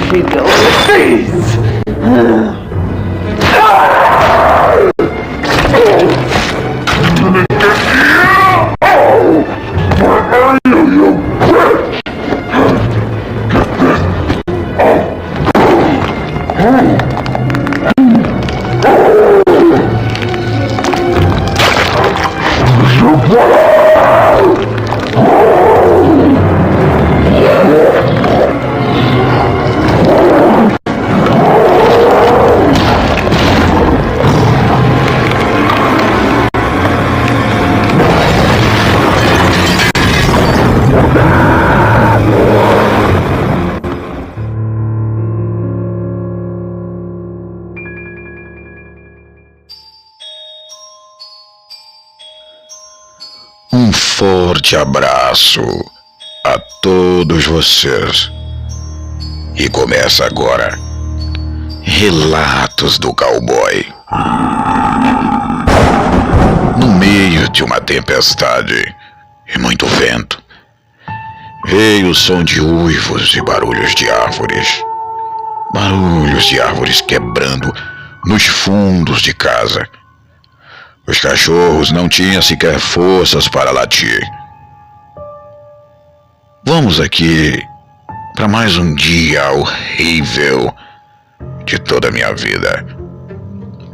Fica feliz. Um forte abraço a todos vocês. E começa agora Relatos do Cowboy. No meio de uma tempestade e muito vento, veio o som de uivos e barulhos de árvores. Barulhos de árvores quebrando nos fundos de casa. Os cachorros não tinham sequer forças para latir. Vamos aqui para mais um dia horrível de toda a minha vida.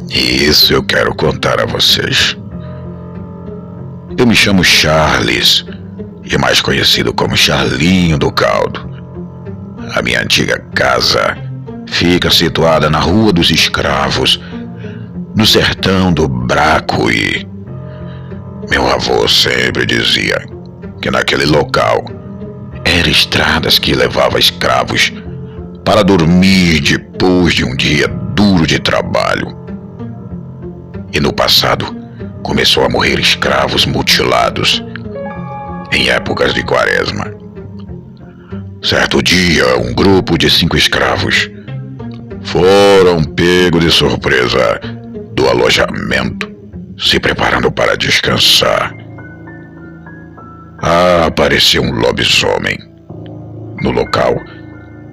E isso eu quero contar a vocês. Eu me chamo Charles, e mais conhecido como Charlinho do Caldo. A minha antiga casa fica situada na Rua dos Escravos, no sertão do Bracuí. Meu avô sempre dizia que naquele local eram estradas que levavam escravos para dormir depois de um dia duro de trabalho. E no passado começou a morrer escravos mutilados em épocas de quaresma. Certo dia, um grupo de 5 escravos foram pegos de surpresa do alojamento, se preparando para descansar. Apareceu um lobisomem no local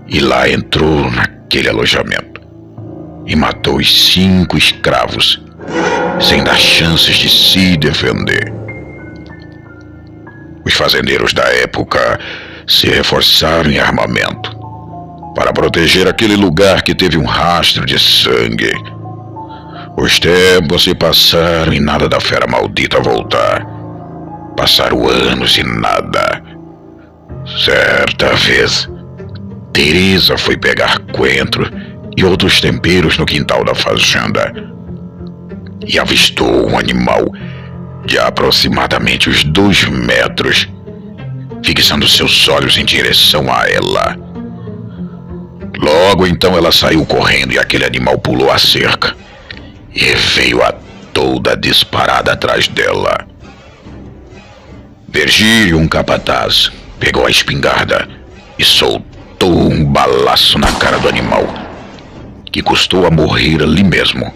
e lá entrou naquele alojamento e matou os 5 escravos sem dar chances de se defender. Os fazendeiros da época se reforçaram em armamento para proteger aquele lugar que teve um rastro de sangue. Os tempos se passaram e nada da fera maldita voltar. Passaram anos e nada. Certa vez, Teresa foi pegar coentro e outros temperos no quintal da fazenda e avistou um animal de aproximadamente uns 2 metros, fixando seus olhos em direção a ela. Logo então ela saiu correndo e aquele animal pulou a cerca e veio a toda disparada atrás dela. Virgílio, um capataz, pegou a espingarda e soltou um balaço na cara do animal, que custou a morrer ali mesmo.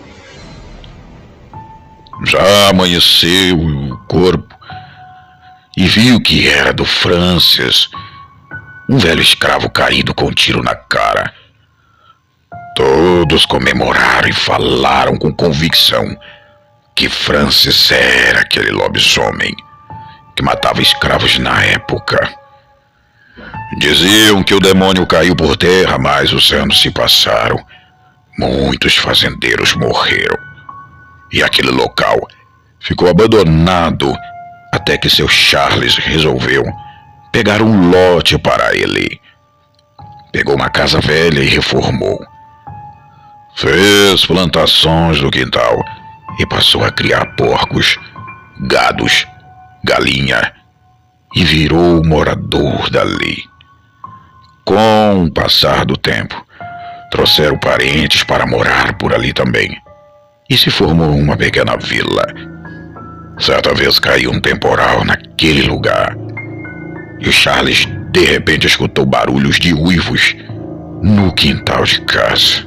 Já amanheceu o corpo e viu que era do Francis, um velho escravo caído com um tiro na cara. Todos comemoraram e falaram com convicção que Francis era aquele lobisomem que matava escravos na época. Diziam que o demônio caiu por terra, mas os anos se passaram. Muitos fazendeiros morreram e aquele local ficou abandonado até que seu Charles resolveu pegar um lote para ele. Pegou uma casa velha e reformou. Fez plantações no quintal e passou a criar porcos, gados, galinha e virou morador dali. Com o passar do tempo, trouxeram parentes para morar por ali também e se formou uma pequena vila. Certa vez caiu um temporal naquele lugar e o Charles de repente escutou barulhos de uivos no quintal de casa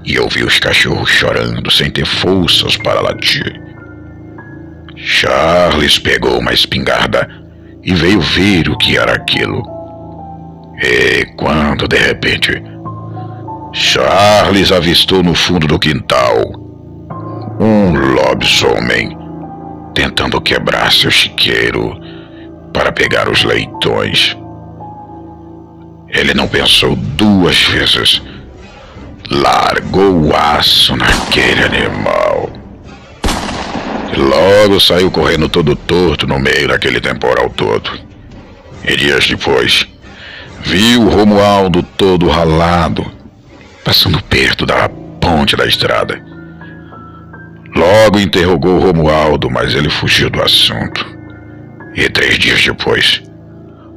e ouviu os cachorros chorando sem ter forças para latir. Charles pegou uma espingarda e veio ver o que era aquilo. E quando de repente Charles avistou no fundo do quintal um lobisomem tentando quebrar seu chiqueiro para pegar os leitões. Ele não pensou duas vezes. Largou o aço naquele animal. E logo saiu correndo todo torto no meio daquele temporal todo. E dias depois, viu Romualdo todo ralado, passando perto da ponte da estrada. Logo interrogou Romualdo, mas ele fugiu do assunto. E 3 dias depois,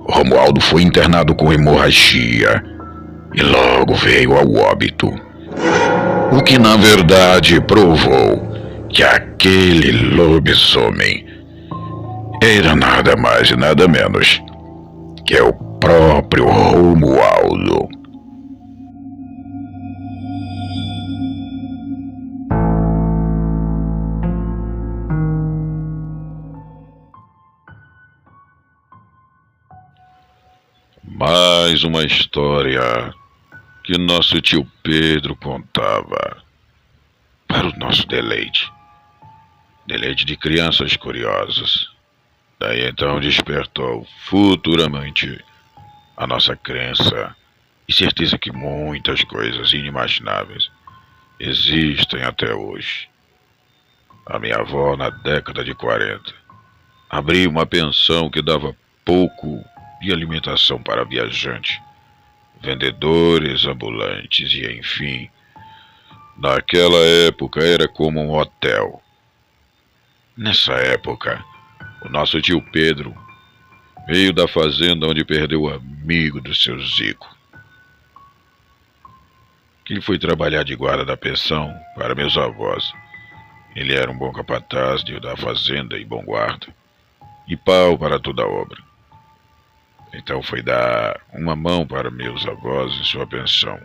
Romualdo foi internado com hemorragia e logo veio ao óbito. O que na verdade provou que aquele lobisomem era nada mais e nada menos que o próprio Romualdo. Mais uma história que nosso tio Pedro contava para o nosso deleite. Deleite de crianças curiosas. Daí então despertou futuramente a nossa crença e certeza que muitas coisas inimagináveis existem até hoje. A minha avó, na década de 40, abriu uma pensão que dava pouco de alimentação para viajantes, vendedores ambulantes e, enfim, naquela época era como um hotel. Nessa época, o nosso tio Pedro veio da fazenda onde perdeu o amigo do seu Zico, que foi trabalhar de guarda da pensão para meus avós. Ele era um bom capataz da fazenda e bom guarda, e pau para toda a obra. Então foi dar uma mão para meus avós em sua pensão.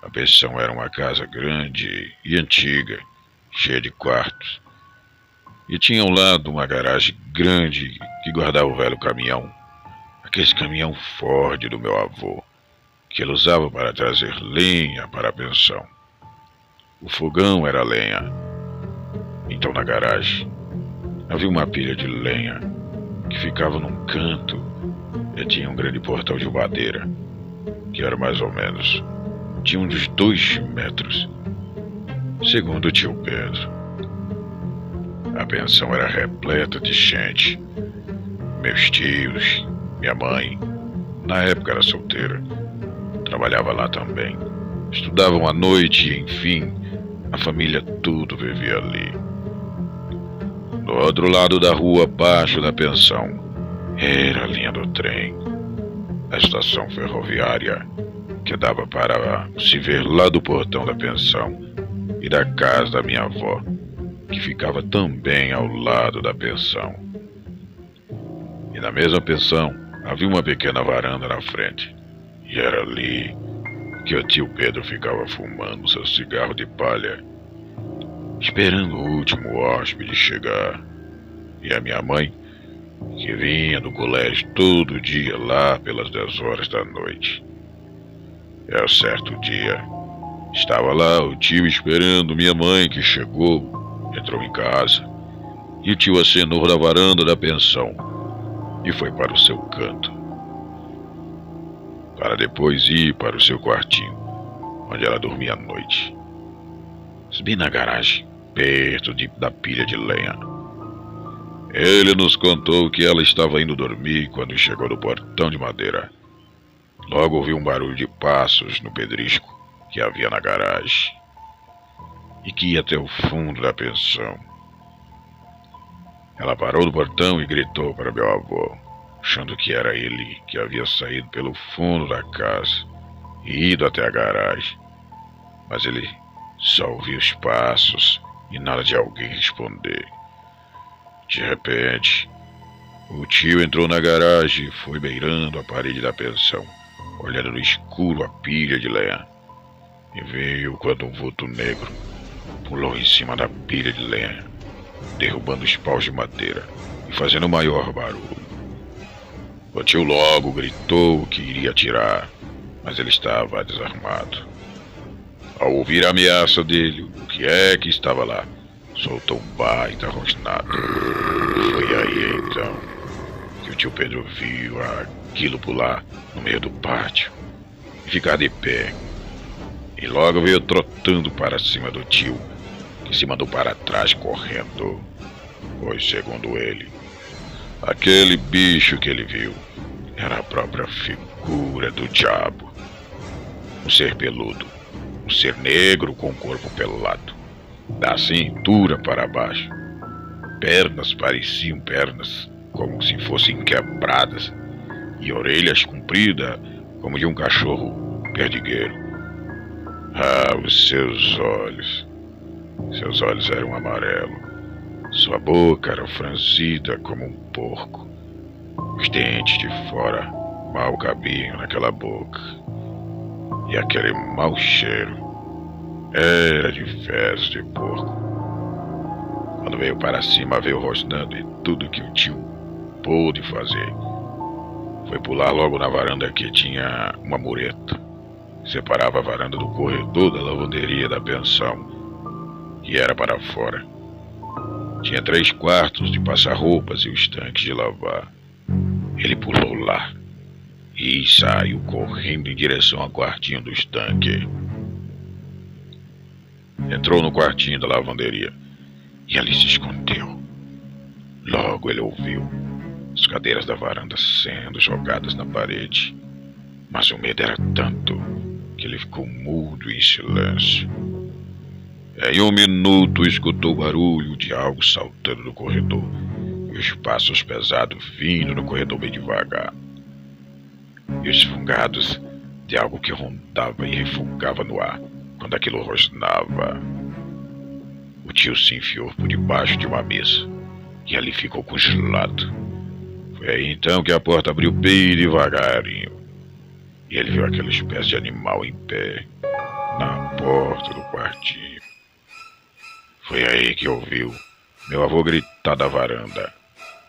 A pensão era uma casa grande e antiga, cheia de quartos. E tinha ao lado uma garagem grande que guardava o velho caminhão. Aquele caminhão Ford do meu avô, que ele usava para trazer lenha para a pensão. O fogão era lenha. Então na garagem havia uma pilha de lenha que ficava num canto. E tinha um grande portão de madeira, que era mais ou menos de uns 2 metros, segundo o tio Pedro. A pensão era repleta de gente. Meus tios, minha mãe, na época era solteira, trabalhava lá também. Estudavam à noite e, enfim, a família tudo vivia ali. Do outro lado da rua, abaixo da pensão, era a linha do trem, a estação ferroviária, que dava para se ver lá do portão da pensão e da casa da minha avó, que ficava também ao lado da pensão. E na mesma pensão havia uma pequena varanda na frente, e era ali que o tio Pedro ficava fumando seu cigarro de palha, esperando o último hóspede chegar. E a minha mãe, que vinha do colégio todo dia lá pelas 10 horas da noite. É certo dia, estava lá o tio esperando minha mãe, que chegou, entrou em casa, e o tio acenou da varanda da pensão e foi para o seu canto, para depois ir para o seu quartinho, onde ela dormia à noite. Subi na garagem, perto da pilha de lenha. Ele nos contou que ela estava indo dormir quando chegou no portão de madeira. Logo ouviu um barulho de passos no pedrisco que havia na garagem e que ia até o fundo da pensão. Ela parou no portão e gritou para meu avô, achando que era ele que havia saído pelo fundo da casa e ido até a garagem. Mas ele só ouviu os passos e nada de alguém responder. De repente, o tio entrou na garagem e foi beirando a parede da pensão, olhando no escuro a pilha de lenha. E veio quando um vulto negro pulou em cima da pilha de lenha, derrubando os paus de madeira e fazendo o maior barulho. O tio logo gritou que iria atirar, mas ele estava desarmado. Ao ouvir a ameaça dele, o que é que estava lá? Soltou um baita rosnado. Foi aí então que o tio Pedro viu aquilo pular no meio do pátio e ficar de pé. E logo veio trotando para cima do tio, que se mandou para trás correndo. Pois, segundo ele, aquele bicho que ele viu era a própria figura do diabo. Um ser peludo, um ser negro com o corpo pelado, da cintura para baixo. Pernas pareciam pernas como se fossem quebradas e orelhas compridas como de um cachorro perdigueiro. Ah, os seus olhos eram amarelos. Sua boca era franzida como um porco. Os dentes de fora mal cabiam naquela boca. E aquele mau cheiro era de fezes de porco. Quando veio para cima, veio rosnando, e tudo que o tio pôde fazer foi pular logo na varanda que tinha uma mureta. Separava a varanda do corredor da lavanderia da pensão, que era para fora. Tinha 3 quartos de passar roupas e os tanques de lavar. Ele pulou lá e saiu correndo em direção ao quartinho dos tanques. Entrou no quartinho da lavanderia e ali se escondeu. Logo ele ouviu as cadeiras da varanda sendo jogadas na parede, mas o medo era tanto que ele ficou mudo e em silêncio. Em 1 minuto escutou o barulho de algo saltando no corredor e os passos pesados vindo no corredor bem devagar. E os fungados de algo que rondava e refugava no ar quando aquilo rosnava. O tio se enfiou por debaixo de uma mesa e ali ficou congelado. Foi aí então que a porta abriu bem devagarinho e ele viu aquela espécie de animal em pé na porta do quartinho. Foi aí que ouviu meu avô gritar da varanda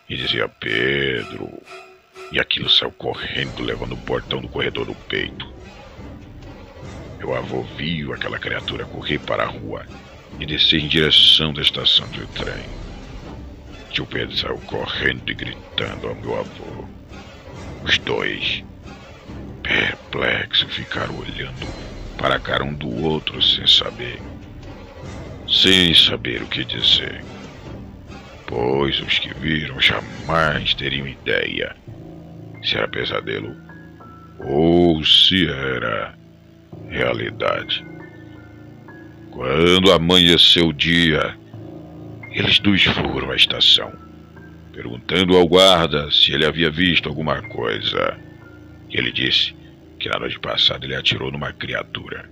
e dizia: Pedro. E aquilo saiu correndo, levando o portão do corredor no peito. Meu avô viu aquela criatura correr para a rua e descer em direção da estação de trem. Tio Pedro saiu correndo e gritando ao meu avô. Os dois, perplexos, ficaram olhando para a cara um do outro sem saber o que dizer. Pois os que viram jamais teriam ideia se era pesadelo ou se era realidade. Quando amanheceu o dia, eles dois foram à estação, perguntando ao guarda se ele havia visto alguma coisa. Ele disse que na noite passada ele atirou numa criatura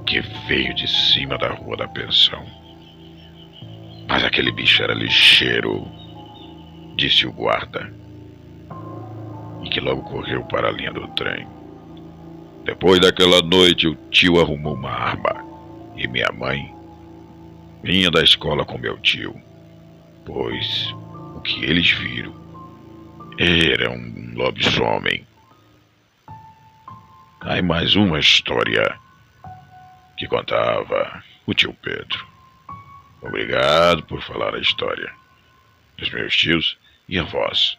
que veio de cima da rua da pensão. Mas aquele bicho era ligeiro, disse o guarda, e que logo correu para a linha do trem. Depois daquela noite, o tio arrumou uma arma e minha mãe vinha da escola com meu tio, pois o que eles viram era um lobisomem. Aí mais uma história que contava o tio Pedro. Obrigado por falar a história dos meus tios e avós.